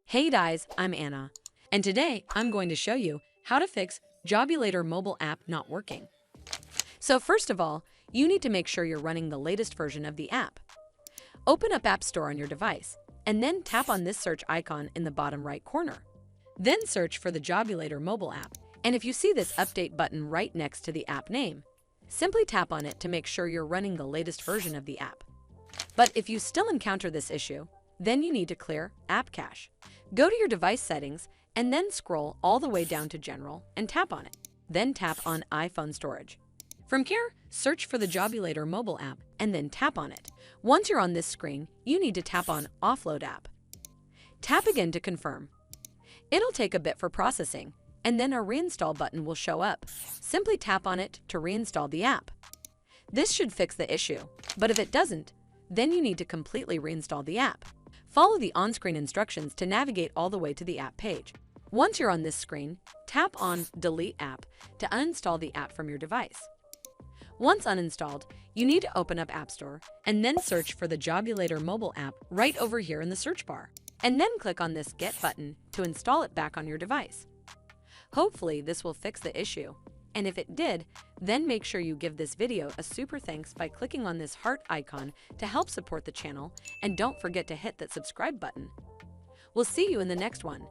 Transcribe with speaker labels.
Speaker 1: Hey guys, I'm Anna, and today I'm going to show you how to fix Jobulator mobile app not working. So first of all, you need to make sure you're running the latest version of the app. Open up App Store on your device, and then tap on this search icon in the bottom right corner. Then search for the Jobulator mobile app, and if you see this update button right next to the app name, simply tap on it to make sure you're running the latest version of the app. But if you still encounter this issue, then you need to clear App Cache. Go to your device settings and then scroll all the way down to General and tap on it. Then tap on iPhone Storage. From here, search for the Jobulator mobile app and then tap on it. Once you're on this screen, you need to tap on Offload App. Tap again to confirm. It'll take a bit for processing, and then a Reinstall button will show up. Simply tap on it to reinstall the app. This should fix the issue, but if it doesn't, then you need to completely reinstall the app. Follow the on-screen instructions to navigate all the way to the app page. Once you're on this screen, tap on Delete App to uninstall the app from your device. Once uninstalled, you need to open up App Store and then search for the Jobulator mobile app right over here in the search bar, and then click on this Get button to install it back on your device. Hopefully this will fix the issue, and if it did, then make sure you give this video a super thanks by clicking on this heart icon to help support the channel, and don't forget to hit that subscribe button. We'll see you in the next one.